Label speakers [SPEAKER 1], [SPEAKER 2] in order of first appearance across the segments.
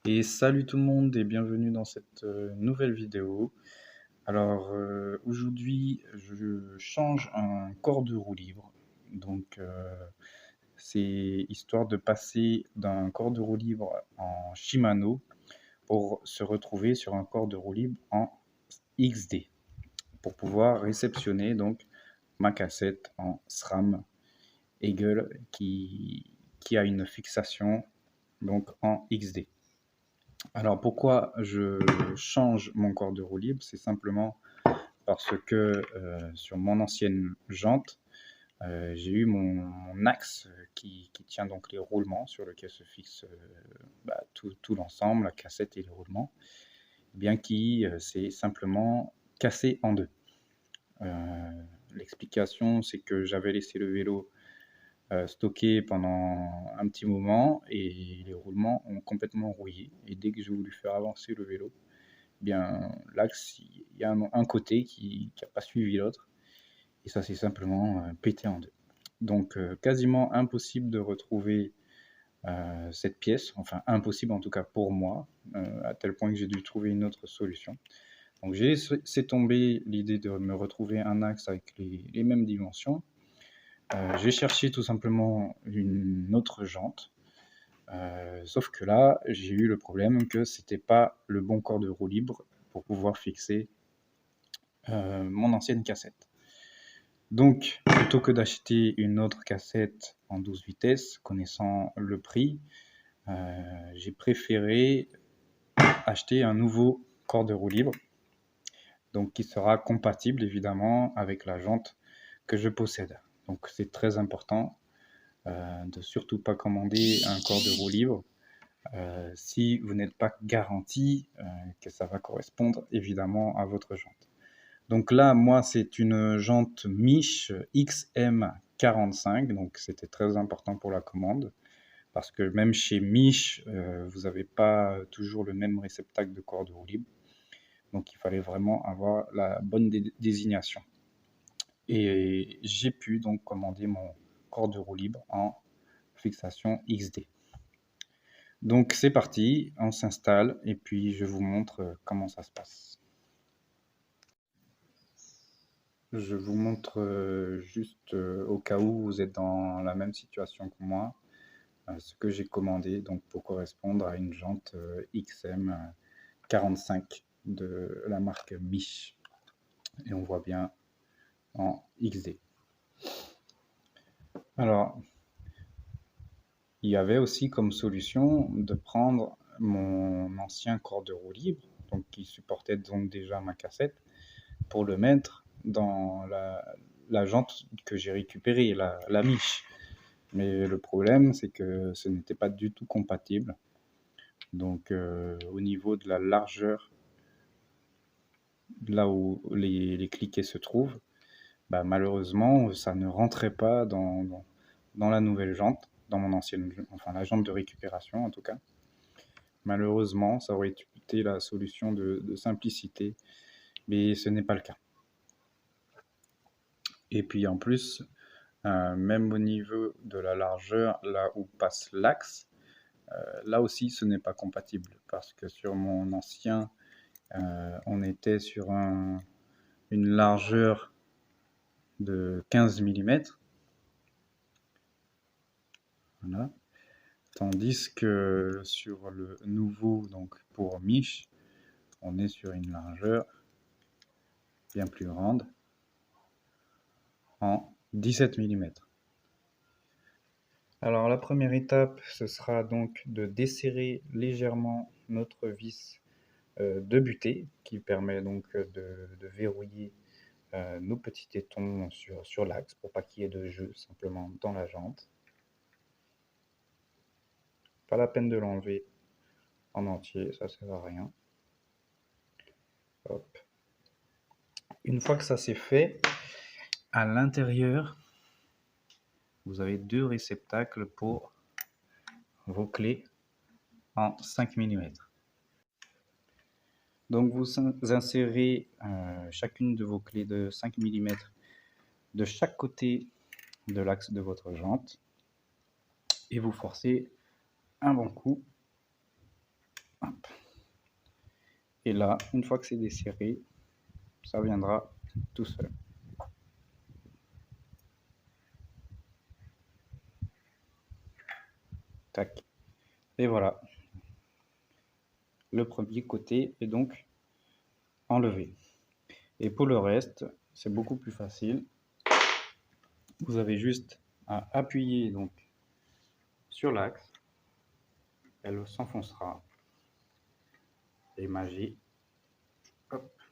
[SPEAKER 1] Et salut tout le monde et bienvenue dans cette nouvelle vidéo. Alors aujourd'hui je change un corps de roue libre. Donc c'est histoire de passer d'un corps de roue libre en Shimano pour se retrouver sur un corps de roue libre en XD. Pour pouvoir réceptionner donc ma cassette en SRAM Eagle qui a une fixation donc en XD. Alors pourquoi je change mon corps de roue libre? C'est simplement parce que sur mon ancienne jante, j'ai eu mon axe qui tient donc les roulements sur lequel se fixe tout l'ensemble, la cassette et les roulements, bien qui s'est simplement cassé en deux. L'explication, c'est que j'avais laissé le vélo stocké pendant un petit moment et les roulements ont complètement rouillé. Et dès que j'ai voulu faire avancer le vélo, bien l'axe, il y a un côté qui n'a pas suivi l'autre et ça s'est simplement pété en deux. Donc quasiment impossible de retrouver cette pièce, enfin impossible en tout cas pour moi, à tel point que j'ai dû trouver une autre solution. Donc j'ai laissé tomber l'idée de me retrouver un axe avec les mêmes dimensions. J'ai cherché tout simplement une autre jante. Sauf que là, j'ai eu le problème que c'était pas le bon corps de roue libre pour pouvoir fixer mon ancienne cassette. Donc, plutôt que d'acheter une autre cassette en 12 vitesses, connaissant le prix, j'ai préféré acheter un nouveau corps de roue libre, donc qui sera compatible évidemment avec la jante que je possède. Donc c'est très important de surtout pas commander un corps de roue libre si vous n'êtes pas garanti que ça va correspondre évidemment à votre jante. Donc là, moi, c'est une jante Mich XM45, donc c'était très important pour la commande, parce que même chez Mich, vous n'avez pas toujours le même réceptacle de corps de roue libre, donc il fallait vraiment avoir la bonne désignation. Et j'ai pu donc commander mon corps de roue libre en fixation XD. Donc c'est parti, on s'installe et puis je vous montre comment ça se passe. Je vous montre juste au cas où vous êtes dans la même situation que moi, ce que j'ai commandé donc pour correspondre à une jante XM45 de la marque Mich. Et on voit bien en XD. Alors, il y avait aussi comme solution de prendre mon ancien corps de roue libre, donc qui supportait donc déjà ma cassette, pour le mettre dans la jante que j'ai récupérée, la Mich. Mais le problème, c'est que ce n'était pas du tout compatible. Donc au niveau de la largeur, là où les cliquets se trouvent, bah, malheureusement, ça ne rentrait pas dans la nouvelle jante, dans mon ancienne, enfin la jante de récupération en tout cas. Malheureusement, ça aurait été la solution de simplicité, mais ce n'est pas le cas. Et puis en plus, même au niveau de la largeur, là où passe l'axe, là aussi ce n'est pas compatible, parce que sur mon ancien, on était sur une largeur de 15 mm. Voilà. Tandis que sur le nouveau, donc pour Mich, on est sur une largeur bien plus grande, en 17 mm. Alors la première étape, ce sera donc de desserrer légèrement notre vis de butée, qui permet donc de verrouiller nos petits tétons sur l'axe, pour pas qu'il y ait de jeu simplement dans la jante. Pas la peine de l'enlever en entier, ça sert à rien. Hop. Une fois que ça c'est fait, à l'intérieur, vous avez deux réceptacles pour vos clés en 5 mm. Donc vous insérez chacune de vos clés de 5 mm de chaque côté de l'axe de votre jante et vous forcez un bon coup Hop. Et là, une fois que c'est desserré, ça viendra tout seul. Tac. Et voilà. Le premier côté est donc enlevé. Et pour le reste, c'est beaucoup plus facile. Vous avez juste à appuyer donc sur l'axe. Elle s'enfoncera. Et magie. Hop.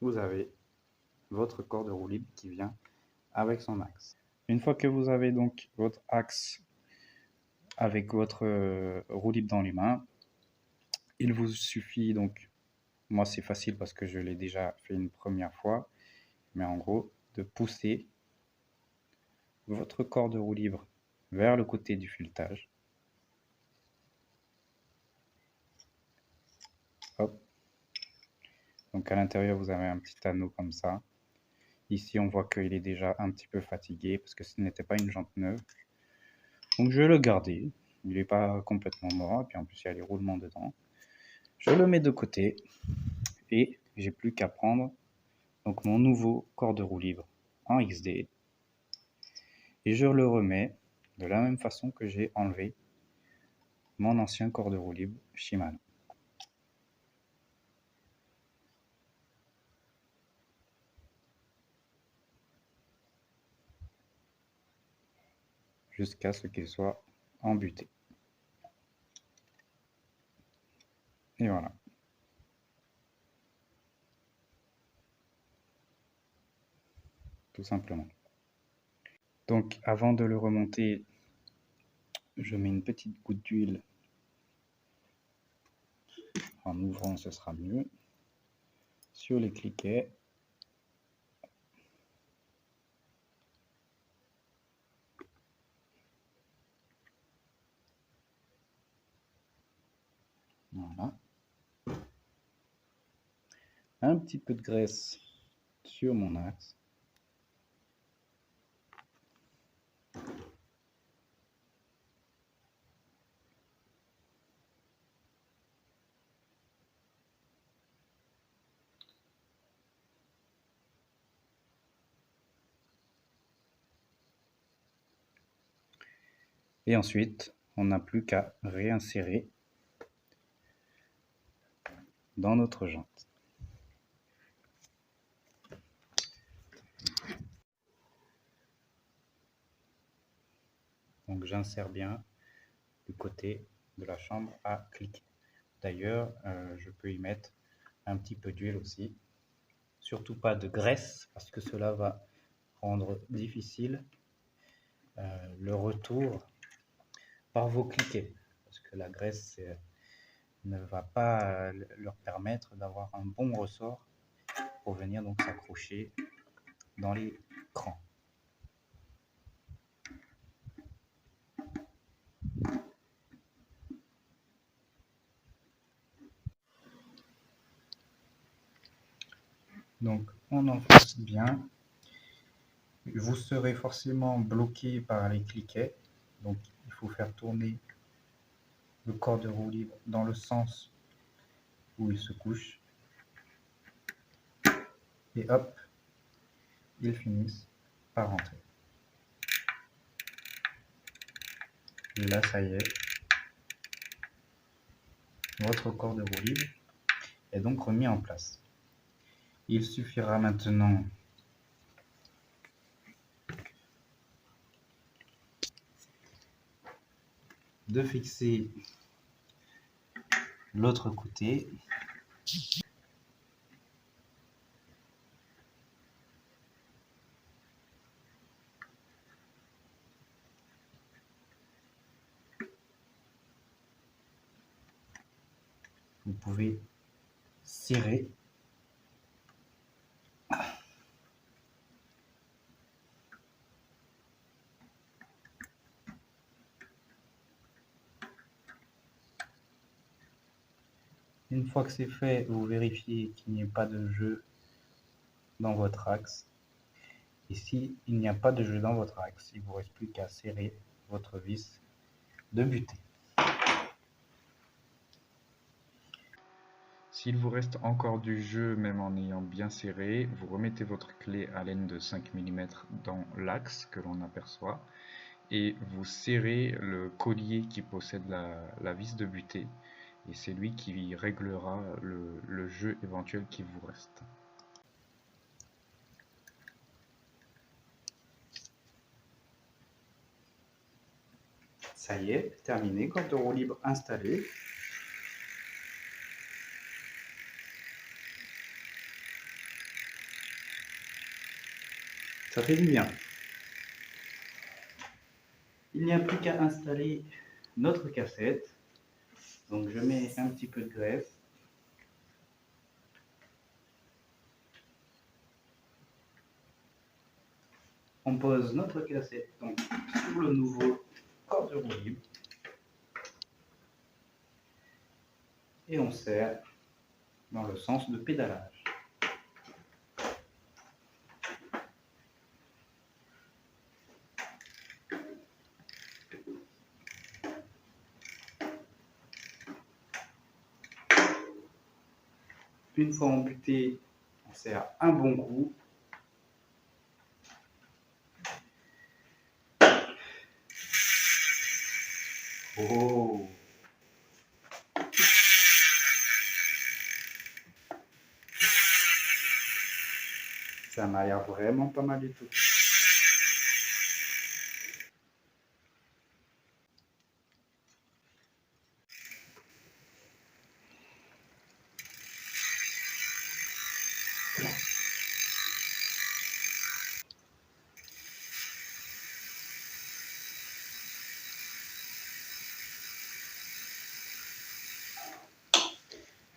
[SPEAKER 1] Vous avez votre corde roue libre qui vient avec son axe. Une fois que vous avez donc votre axe avec votre roue libre dans les mains, il vous suffit donc, moi c'est facile parce que je l'ai déjà fait une première fois, mais en gros, de pousser votre corde roue libre vers le côté du filetage. Hop. Donc à l'intérieur, vous avez un petit anneau comme ça. Ici, on voit qu'il est déjà un petit peu fatigué parce que ce n'était pas une jante neuve. Donc je vais le garder. Il n'est pas complètement mort. Et puis en plus, il y a les roulements dedans. Je le mets de côté. Et j'ai plus qu'à prendre donc mon nouveau corps de roue libre en XD. Et je le remets de la même façon que j'ai enlevé mon ancien corps de roue libre Shimano. Jusqu'à ce qu'il soit embuté. Et voilà. Tout simplement. Donc avant de le remonter, je mets une petite goutte d'huile. En ouvrant, ce sera mieux. Sur les cliquets. Voilà. Un petit peu de graisse sur mon axe. Et ensuite, on n'a plus qu'à réinsérer dans notre jante. Donc j'insère bien du côté de la chambre à cliquer. D'ailleurs, je peux y mettre un petit peu d'huile aussi. Surtout pas de graisse parce que cela va rendre difficile le retour par vos cliquets. Parce que la graisse ne va pas leur permettre d'avoir un bon ressort pour venir donc s'accrocher dans les crans. Donc on enfonce bien. Vous serez forcément bloqué par les cliquets. Donc il faut faire tourner le corps de roue libre dans le sens où il se couche. Et hop, ils finissent par rentrer. Et là, ça y est, votre corps de roue libre est donc remis en place. Il suffira maintenant de fixer l'autre côté. Vous pouvez serrer. Une fois que c'est fait, vous vérifiez qu'il n'y ait pas de jeu dans votre axe. Et s'il n'y a pas de jeu dans votre axe, il ne vous reste plus qu'à serrer votre vis de buter. S'il vous reste encore du jeu, même en ayant bien serré, vous remettez votre clé à laine de 5 mm dans l'axe que l'on aperçoit et vous serrez le collier qui possède la vis de butée et c'est lui qui réglera le jeu éventuel qui vous reste. Ça y est, terminé, corde de roue libre installée. Ça fait du bien. Il n'y a plus qu'à installer notre cassette. Donc je mets un petit peu de graisse. On pose notre cassette donc sur le nouveau corde de roue libre. Et on serre dans le sens de pédalage. Une fois embuté, on serre un bon coup. Oh! Ça m'a l'air vraiment pas mal du tout.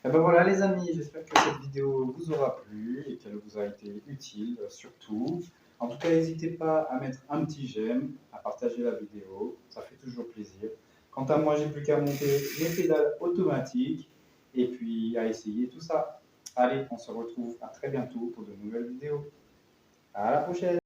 [SPEAKER 1] Et ben voilà les amis, j'espère que cette vidéo vous aura plu et qu'elle vous a été utile surtout. En tout cas, n'hésitez pas à mettre un petit j'aime, à partager la vidéo, ça fait toujours plaisir. Quant à moi, j'ai plus qu'à monter les pédales automatiques et puis à essayer tout ça. Allez, on se retrouve à très bientôt pour de nouvelles vidéos. À la prochaine!